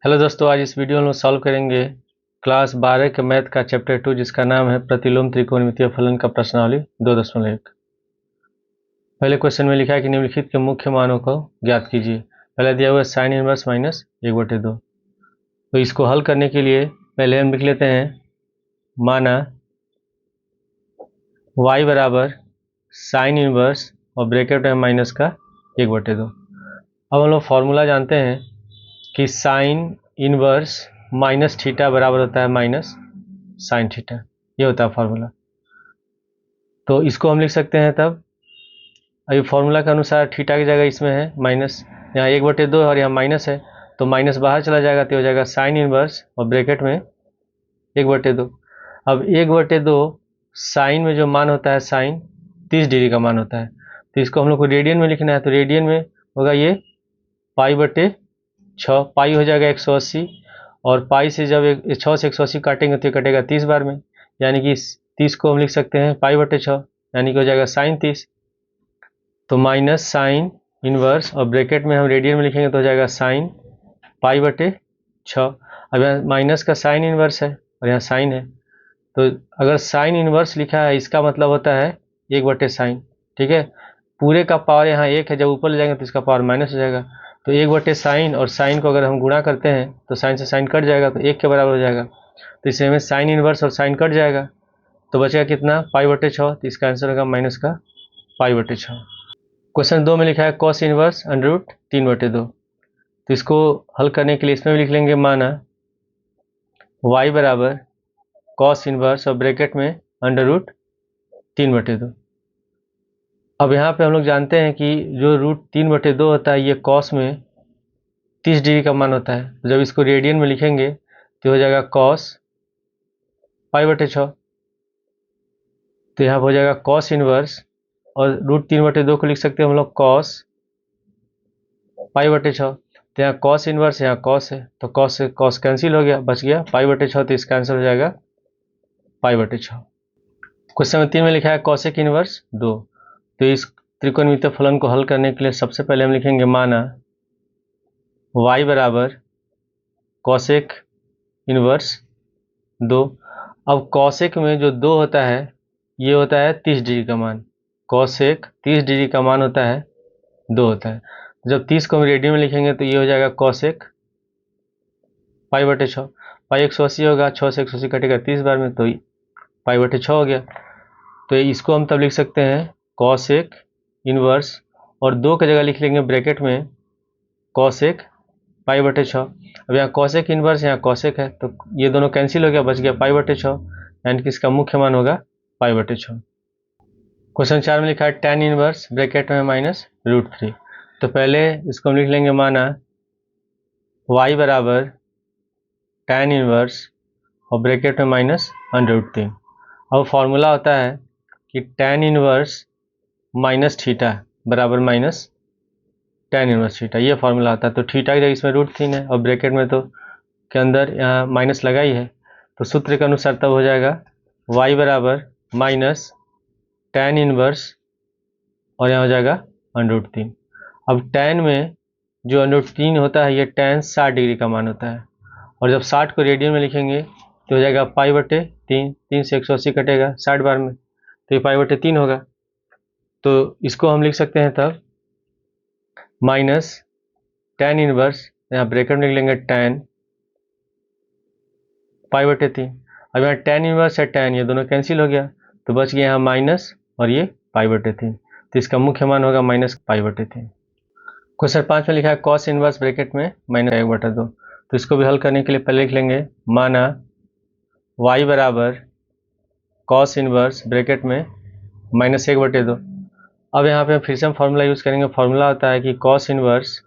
Hello दोस्तों, आज इस वीडियो में हम सॉल्व करेंगे क्लास 12 के मैथ का चैप्टर 2 जिसका नाम है प्रतिलोम त्रिकोणमितीय फलन का प्रश्नावली 2.1। पहले क्वेश्चन में लिखा है कि निम्नलिखित के मुख्य मानों को ज्ञात कीजिए। पहले दिया हुआ है साइन इनवर्स माइनस 1/2। तो इसको हल करने के लिए पहले हम लिख लेते हैं माना y बराबर साइन इनवर्स और ब्रैकेट में माइनस का 1/2। अब हम लोग फॉर्मूला जानते हैं कि साइन इनवर्स माइनस थीटा बराबर होता है माइनस साइन थीटा, ये होता है फार्मूला। तो इसको हम लिख सकते हैं तब अभी फार्मूला के अनुसार थीटा की जगह इसमें है माइनस, यहाँ 1/2 और यहाँ माइनस है तो माइनस बाहर चला जाएगा तो हो जाएगा साइन इनवर्स और ब्रैकेट में 1/2। अब 1/2 साइन में जो मान होता है साइन 30 डिग्री का मान होता है, तो इसको हम लोग को रेडियन में लिखना है। तो रेडियन में होगा ये पाई/6, पाई हो जाएगा 180 और पाई से जब 6 से 180 काटेंगे तो कटेगा 30 बार में, यानी कि 30 को हम लिख सकते हैं पाई/6, यानी कि हो जाएगा साइन 30। तो माइनस साइन इनवर्स और ब्रैकेट में हम रेडियन में लिखेंगे तो हो जाएगा साइन पाई/6। अब यहाँ माइनस का साइन इनवर्स है और यहाँ साइन है, तो अगर साइन इनवर्स लिखा है इसका मतलब होता है 1/साइन। ठीक है, पूरे का पावर यहाँ 1 है, जब ऊपर ले जाएंगे तो इसका पावर माइनस हो जाएगा। तो 1/साइन और साइन को अगर हम गुणा करते हैं तो साइन से साइन कट जाएगा तो 1 के बराबर हो जाएगा। तो इससे हमें साइन इनवर्स और साइन कट जाएगा तो बचेगा कितना पाई/6। तो इसका आंसर होगा माइनस का पाई/6। क्वेश्चन 2 में लिखा है कॉस इनवर्स √3/2। तो इसको हल करने के लिए इसमें भी लिख लेंगे माना y बराबर कॉस इनवर्स और ब्रैकेट में √3/2। अब यहाँ पे हम लोग जानते हैं कि जो √3/2 होता है ये कॉस में 30 डिग्री का मान होता है, तो जब इसको रेडियन में लिखेंगे तो हो जाएगा कॉस पाई/6। तो यहाँ पर हो जाएगा कॉस इनवर्स और √3/2 को लिख सकते हैं हम लोग कॉस पाई/6। तो यहाँ कॉस इनवर्स यहाँ कॉस है तो कॉस से कॉस कैंसिल हो गया, बच गया पाई/6, तो इसका आंसर हो जाएगा पाई/6। क्वेश्चन नंबर 3 में लिखा है कॉसेक इनवर्स 2। तो इस त्रिकोणमितीय फलन को हल करने के लिए सबसे पहले हम लिखेंगे माना y बराबर कॉसेक इनवर्स 2। अब कॉसेक में जो 2 होता है ये होता है 30 डिग्री का मान, कॉसेक 30 डिग्री का मान होता है 2 होता है। जब 30 को हम रेडियन में लिखेंगे तो ये हो जाएगा कॉसेक पाई/6। पाई 180 होगा, 6 से 180 कटेगा 30 बार में तो पाई/6 हो गया। तो इसको हम तब लिख सकते हैं कॉसेक इनवर्स और 2 की जगह लिख लेंगे ब्रैकेट में कॉसेक पाई/6। अब यहाँ कॉसेक इनवर्स यहाँ कॉसेक है तो ये दोनों कैंसिल हो गया, बच गया पाई/6, यानी कि इसका मुख्य मान होगा पाई/6। क्वेश्चन 4 में लिखा है tan इनवर्स ब्रैकेट में -√3। तो पहले इसको हम लिख लेंगे माना y बराबर tan इनवर्स और ब्रैकेट में -√3। अब फॉर्मूला होता है कि tan इनवर्स माइनस थीटा बराबर माइनस tan इनवर्स थीटा, ये फॉर्मूला आता है। तो थीटा की जगह इसमें √3 है और ब्रैकेट में तो के अंदर यहाँ माइनस लगा ही है, तो सूत्र के अनुसार तब हो जाएगा y बराबर माइनस tan इनवर्स और यहाँ हो जाएगा √3। अब tan में जो √3 होता है ये tan 60 डिग्री का मान होता है, और जब 60 को रेडियन में लिखेंगे तो हो जाएगा पाई/3। 3 से 180 कटेगा 60 बार में तो ये पाई/3 होगा। तो इसको हम लिख सकते हैं तब माइनस tan इनवर्स, यहाँ ब्रैकेट में लिख लेंगे tan पाई/3। अब यहाँ tan इनवर्स है tan, ये दोनों कैंसिल हो गया तो बच गया यहाँ माइनस और ये पाई/3, तो इसका मुख्य मान होगा माइनस पाई/3। क्वेश्चन 5 में लिखा है कॉस इनवर्स ब्रैकेट में -1/2। तो इसको भी हल करने के लिए पहले लिख लेंगे माना y बराबर कॉस इनवर्स ब्रैकेट में -1/2। अब यहाँ पे फिर से हम फार्मूला यूज़ करेंगे। फार्मूला होता है कि कॉस इनवर्स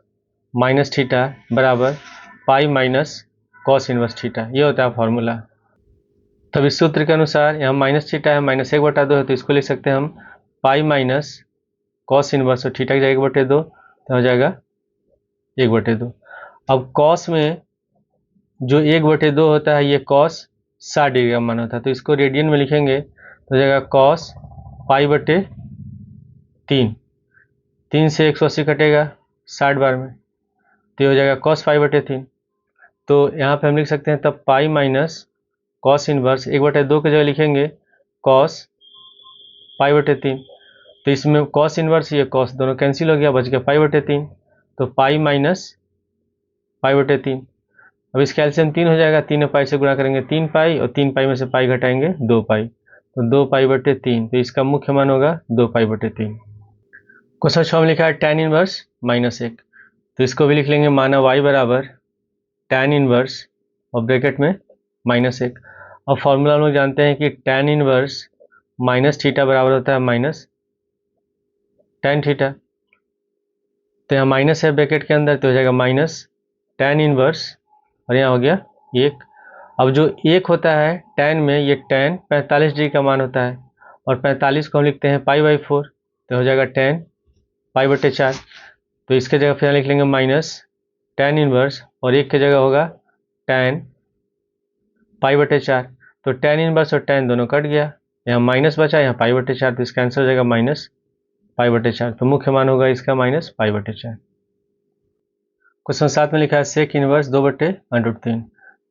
माइनस थीटा बराबर pi minus cos inverse theta, ये होता है फार्मूला। तब इस सूत्र के अनुसार यहाँ माइनस थीटा है -1/2 है तो इसको लिख सकते हैं हम पाई माइनस कॉस इनवर्स और थीटा की जगह 1/2 तो हो जाएगा 1/2। अब कॉस में जो 1/2 होता है ये कॉस 60 डिग्री का मान होता है, तो इसको रेडियन में लिखेंगे तो हो जाएगा कॉस पाई/3। 3 से 180 कटेगा 60 बार में तो ये हो जाएगा कॉस पाई/3। तो यहाँ पे हम लिख सकते हैं तब पाई माइनस कॉस इनवर्स 1/2 की जगह लिखेंगे कॉस पाई/3। तो इसमें कॉस इनवर्स ये कॉस दोनों कैंसिल हो गया, बच गया पाई/3। तो पाई माइनस पाई/3। अब इसका एलसीएम 3 हो जाएगा, 3 और पाई से गुणा करेंगे 3 पाई, और 3 पाई में से पाई घटाएंगे 2 पाई, तो 2 पाई/3। तो इसका मुख्य मान होगा 2 पाई/3। क्वेश्चन 6 में लिखा है tan इनवर्स -1। तो इसको भी लिख लेंगे माना y बराबर tan इनवर्स और ब्रैकेट में -1। अब फॉर्मूला हम लोग जानते हैं कि tan इनवर्स माइनस थीटा बराबर होता है माइनस tan थीटा। तो यहाँ माइनस है ब्रैकेट के अंदर, तो हो जाएगा माइनस tan इनवर्स, और यहाँ हो गया 1। अब जो 1 होता है tan में, ये tan 45 डिग्री का मान होता है, और 45 को हम लिखते हैं पाई/4। तो हो जाएगा tan पाई/4। तो इसके जगह फिर लिख लेंगे माइनस tan इनवर्स, और 1 की जगह होगा tan पाई/4। तो tan इनवर्स और tan दोनों कट गया, यहाँ माइनस बचा, यहाँ पाई/4, तो इसका आंसर हो जाएगा माइनस पाई/4। तो मुख्य मान होगा इसका माइनस पाई/4। क्वेश्चन 7 में लिखा है सेक इनवर्स 2/√3।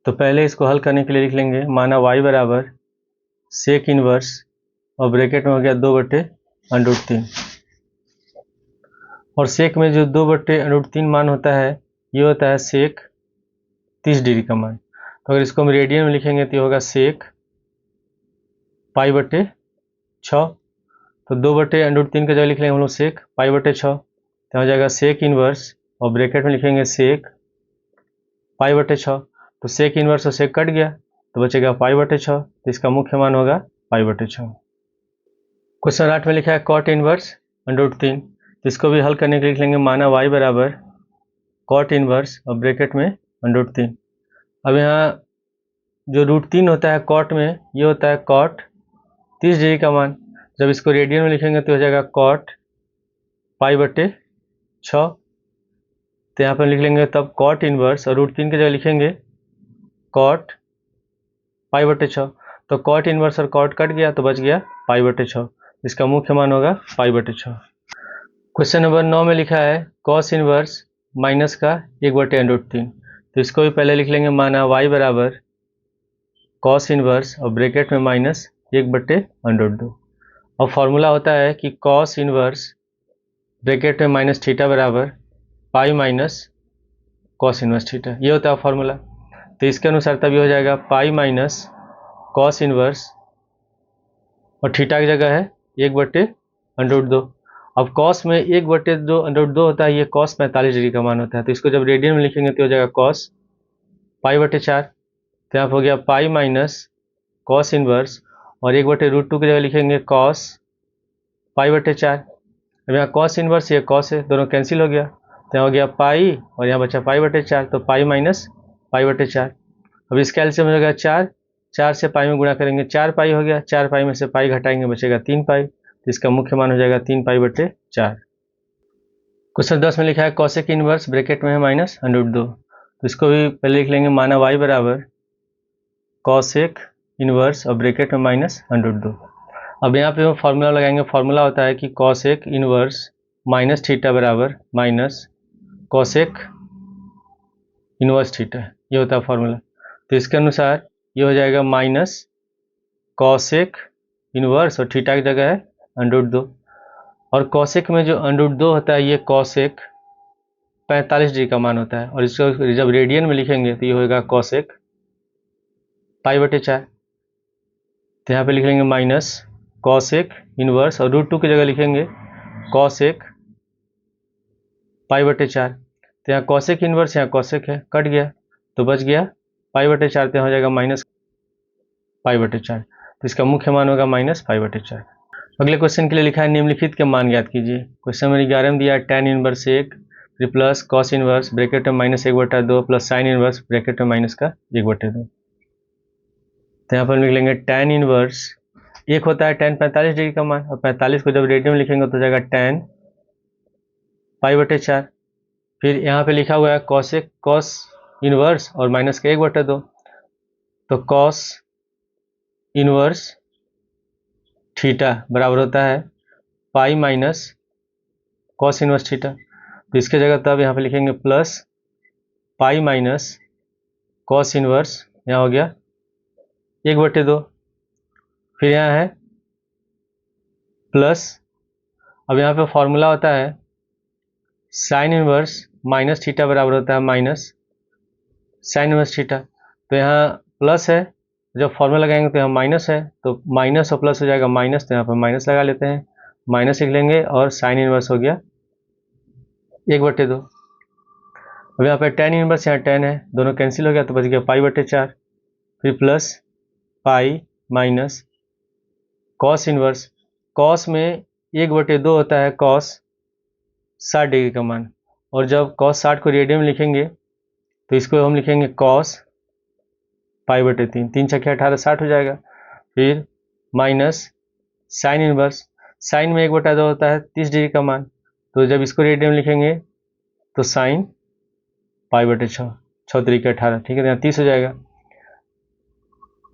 तो पहले इसको हल करने के लिए लिख लेंगे माना y बराबर सेक इनवर्स, और ब्रैकेट में हो गया 2/√3। और सेक में जो 2/√3 मान होता है, ये होता है सेक 30 डिग्री का मान। तो अगर इसको हम रेडियन में लिखेंगे तो ये होगा सेक पाई/6। तो 2/√3 का जगह लिख लेंगे हम लोग सेक पाई/6। तो हो जाएगा सेक इनवर्स, और ब्रैकेट में लिखेंगे सेक पाई/6। तो सेक इनवर्स और सेक कट गया, तो बचेगा पाई/6। तो इसका मुख्य मान होगा पाई/6। क्वेश्चन 8 में लिखा है कॉट इनवर्स √3। तो इसको भी हल करने के लिए लिख लेंगे माना y बराबर कॉट इनवर्स और ब्रैकेट में √3। अब यहाँ जो √3 होता है कॉट में, ये होता है कॉट 30 डिग्री का मान। जब इसको रेडियन में लिखेंगे तो हो जाएगा कॉट पाई/6। तो यहाँ पर लिख लेंगे तब कॉट इनवर्स, और √3 की जगह लिखेंगे कॉट पाई/6। तो कॉट इनवर्स और कॉट कट गया, तो बच गया पाई/6। इसका मुख्य मान होगा पाई/6। क्वेश्चन नंबर 9 में लिखा है कॉस इनवर्स माइनस का 1/√3। तो इसको भी पहले लिख लेंगे माना y बराबर कॉस इनवर्स और ब्रैकेट में माइनस 1/√2। और फॉर्मूला होता है कि कॉस इनवर्स ब्रैकेट में माइनस थीटा बराबर pi minus cos inverse theta, ये होता है फॉर्मूला। तो इसके अनुसार तब ये हो जाएगा पाई माइनस कॉस इनवर्स, और थीटा की जगह है 1/√2। अब कॉस में 1/2 होता है, ये कॉस 45 डिग्री का मान होता है। तो इसको जब रेडियन में लिखेंगे तो हो जाएगा कॉस पाई/4। तो यहाँ पर हो गया पाई माइनस कॉस इनवर्स, और 1/√2 की जगह लिखेंगे कॉस पाई/4। अब यहाँ कॉस इनवर्स ये कॉस है, दोनों कैंसिल हो गया, तो यहाँ हो गया पाई, और यहाँ बचा पाई/4। तो पाई माइनस पाई/4। अब इसका एलसीएम हो गया 4, 4 से पाई में गुणा करेंगे 4 पाई हो गया, 4 पाई में से पाई घटाएंगे बचेगा 3 पाई। तो इसका मुख्य मान हो जाएगा 3 पाई/4। क्वेश्चन 10 में लिखा है कॉसेक इनवर्स ब्रैकेट में है -√2। तो इसको भी पहले लिख लेंगे माना y बराबर कॉसेक इनवर्स और ब्रैकेट में -√2। अब यहाँ पे हम फॉर्मूला लगाएंगे। फॉर्मूला होता है कि कॉसेक इनवर्स माइनस थीटा बराबर माइनस कॉसेक इनवर्स थीटा, ये होता है फॉर्मूला। तो इसके अनुसार ये हो जाएगा माइनस कॉसेक इनवर्स, और थीटा की जगह है √2। और कॉसेक में जो √2 होता है, ये कॉसेक 45 डिग्री का मान होता है, और इसको जब रेडियन में लिखेंगे तो ये होगा कॉसेक पाई/4। तो यहाँ पे लिख लेंगे माइनस कॉसेक इनवर्स, और √2 की जगह लिखेंगे कॉसेक पाई/4। तो यहाँ कॉसेक इनवर्स, यहाँ कॉसेक है, कट गया, तो बच गया पाई/4। तो हो जाएगा माइनस पाई/4। तो इसका मुख्य मान होगा माइनस पाई/4। अगले क्वेश्चन के लिए लिखा है निम्नलिखित के मान ज्ञात कीजिए। क्वेश्चन नंबर 11 में दिया है tan इनवर्स 1 फिर प्लस कॉस इनवर्स ब्रैकेट में -1/2 प्लस साइन इनवर्स ब्रैकेट में माइनस का 1/2। तो यहाँ पर लिख लेंगे tan इनवर्स, एक होता है tan 45 डिग्री का मान, और 45 को जब रेडियन में लिखेंगे तो हो जाएगा tan पाई/4। फिर यहाँ पे लिखा हुआ है कॉसेक कॉस इनवर्स और माइनस का 1/2। तो कॉस इनवर्स थीटा बराबर होता है pi minus cos inverse theta. तो इसके जगह तब यहाँ पे लिखेंगे plus pi minus cos inverse यहाँ हो गया 1/2। फिर यहाँ है प्लस, अब यहाँ पे फॉर्मूला होता है साइन इनवर्स माइनस थीटा बराबर होता है माइनस साइन इनवर्स थीटा। तो यहाँ प्लस है, जब फॉर्मूला लगाएंगे तो यहाँ माइनस है, तो माइनस और प्लस हो जाएगा माइनस, तो यहाँ पर माइनस लगा लेते हैं, माइनस लिख लेंगे और साइन इनवर्स हो गया 1/2। अब यहाँ पे टेन इनवर्स, यहाँ टेन है, दोनों कैंसिल हो गया तो बच गया π/4। फिर plus pi minus cos inverse, cos में 1/2 होता है कॉस 60 डिग्री का मान, और जब कॉस 60 को रेडियन में लिखेंगे तो इसको हम लिखेंगे कॉस π/3, 3 छक्के 18 60 हो जाएगा। फिर माइनस साइन इनवर्स, साइन में 1/2 होता है 30 डिग्री का मान, तो जब इसको रेडियन में लिखेंगे तो साइन π/6, 6 3 18, ठीक है, यहाँ 30 हो जाएगा।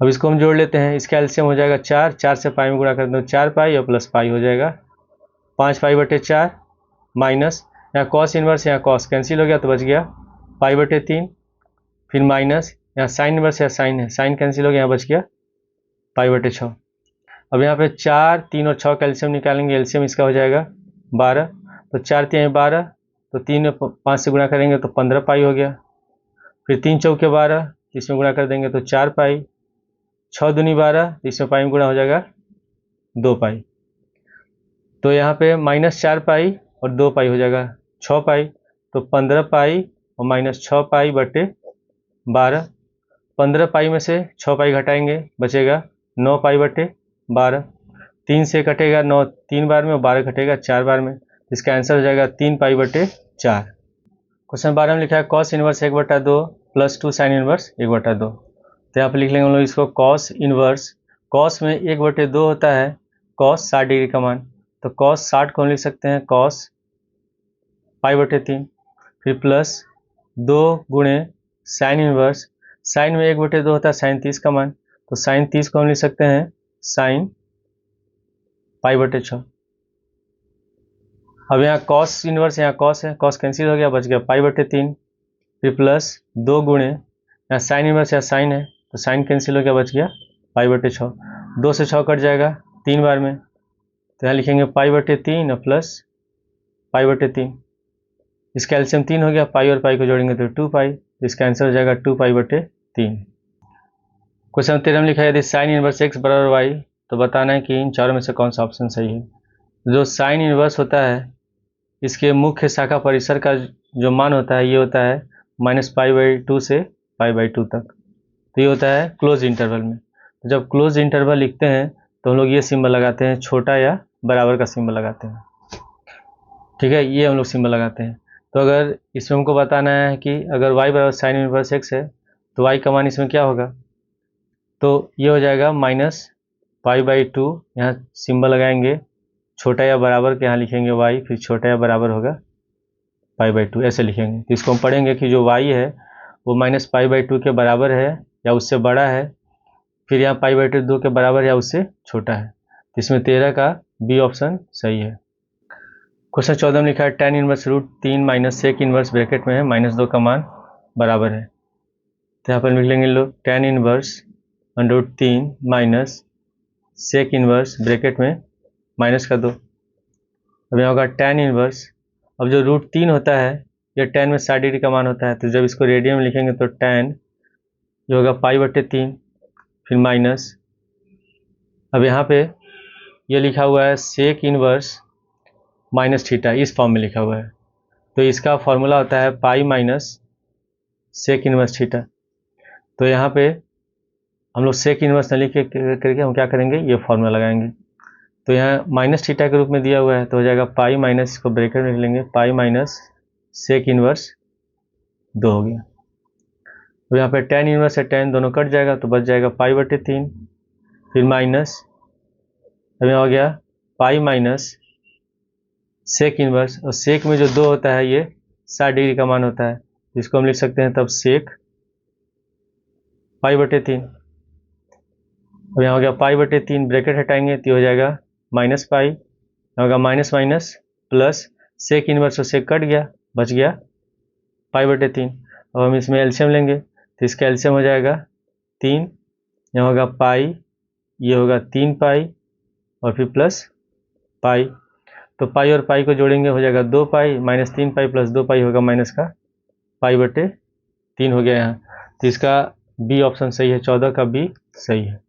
अब इसको हम जोड़ लेते हैं, इसका एलसीएम हो जाएगा 4, 4 से पाई में गुणा कर दो 4 पाई और प्लस पाई हो जाएगा 5π/4 माइनस, यहाँ कॉस इनवर्स यहाँ कॉस कैंसिल हो गया तो बच गया π/3। फिर माइनस यहाँ साइन इनवर्स, यहाँ साइन है, साइन कैंसिल हो गया, यहाँ बच गया π/6। अब यहाँ पे 4 3 और 6 का एलसीएम निकालेंगे, एलसीएम इसका हो जाएगा 12, तो 4 3 12, तो 3 5 से गुणा करेंगे तो 15 पाई हो गया। फिर 3 चौके 12, इसमें गुणा कर देंगे तो 4 पाई, 6 दूनी 12, इसमें पाई में गुणा हो जाएगा 2 पाई, तो यहाँ पे -4 पाई और 2 पाई हो जाएगा 6 पाई, तो 15 पाई और -6 पाई बटे 12। 15 पाई में से 6 पाई घटाएंगे बचेगा 9 पाई बटे 12, 3 से कटेगा 9 3 बार में और 12 घटेगा 4 बार में, इसका आंसर हो जाएगा 3 पाई बटे 4। क्वेश्चन 12 में लिखा है cos inverse 1/2 plus 2 sine inverse 1/2, तो यहाँ पे लिख लेंगे हम लोग इसको कॉस इनवर्स, कॉस में 1/2 होता है कॉस 60 डिग्री का मान, तो कॉस 60 को हम लिख सकते हैं कॉस π/3। फिर प्लस 2 गुणे साइन इनवर्स, साइन में 1/2 होता है साइन 30 का मान, तो साइन 30 को हम लिख सकते हैं साइन π/6। अब यहाँ कॉस इनवर्स यहाँ कॉस है, कॉस कैंसिल हो गया बच गया π/3। फिर प्लस 2 गुणे यहाँ साइन इनवर्स यहाँ साइन है, तो साइन कैंसिल हो गया बच गया π/6, 2 से 6 कट जाएगा 3 बार में, तो यहाँ लिखेंगे π/3 और प्लस π/3, इसका एलसीएम 3 हो गया, पाई और पाई को जोड़ेंगे तो 2 पाई, इसका आंसर हो जाएगा 2 π/3। क्वेश्चन 13 में लिखा है यदि साइन इनवर्स x बराबर वाई, तो बताना है कि इन चारों में से कौन सा ऑप्शन सही है। जो साइन इनवर्स होता है इसके मुख्य शाखा परिसर का जो मान होता है ये होता है -π/2 से π/2 तक, तो ये होता है क्लोज इंटरवल में। तो जब क्लोज इंटरवल लिखते हैं तो हम लोग ये सिंबल लगाते हैं, छोटा या बराबर का सिंबल लगाते हैं, ठीक है, ये हम लोग सिंबल लगाते हैं। तो अगर इसमें हमको बताना है कि अगर y बराबर साइन इनवर्स x है तो y का मान इसमें क्या होगा, तो ये हो जाएगा -π/2, यहाँ सिंबल लगाएंगे छोटा या बराबर के, यहाँ लिखेंगे y, फिर छोटा या बराबर होगा π/2, ऐसे लिखेंगे। तो इसको हम पढ़ेंगे कि जो y है वो -π/2 के बराबर है या उससे बड़ा है, फिर यहाँ π/2 के बराबर या उससे छोटा है, तो इसमें 13 का बी ऑप्शन सही है। क्वेश्चन 14 में लिखा है tan inverse √3 minus sec inverse bracket में है -2 का मान बराबर है, तो यहाँ पर लिख लेंगे लोग tan inverse √3 minus sec inverse bracket में -2। अब यहाँ होगा tan इनवर्स, अब जो √3 होता है यह tan में 60 डिग्री का मान होता है, तो जब इसको रेडियन में लिखेंगे तो tan जो होगा π/3, फिर माइनस, अब यहाँ पे ये लिखा हुआ है सेक इनवर्स माइनस थीटा, इस फॉर्म में लिखा हुआ है, तो इसका फॉर्मूला होता है pi minus sec inverse theta. तो यहाँ पे हम लोग सेक इनवर्स न लिख करके हम क्या करेंगे, ये फॉर्मूला लगाएंगे, तो यहाँ माइनस थीटा के रूप में दिया हुआ है, तो हो जाएगा पाई माइनस, इसको ब्रैकेट में लिख लेंगे पाई माइनस सेक इनवर्स 2 हो गया। तो यहाँ पे tan इनवर्स है tan दोनों कट जाएगा तो बच जाएगा π/3, फिर माइनस, अब यहाँ हो गया पाई माइनस सेक इनवर्स, और सेक में जो 2 होता है ये 60 डिग्री का मान होता है, तो इसको हम लिख सकते हैं तब सेक π/3। अब यहाँ हो गया π/3, ब्रैकेट हटाएंगे तो हो जाएगा -पाई, यहाँ होगा minus minus plus sec inverse और सेक कट गया बच गया π/3। अब हम इसमें एलसीएम लेंगे तो इसका एलसीएम हो जाएगा 3, यहाँ होगा पाई, ये होगा 3 पाई और फिर प्लस पाई। तो पाई और पाई को जोड़ेंगे हो जाएगा 2 पाई, माइनस 3 पाई प्लस 2 पाई होगा माइनस का पाई बटे 3 हो गया यहाँ। तो इसका बी ऑप्शन सही है, 14 का बी सही है।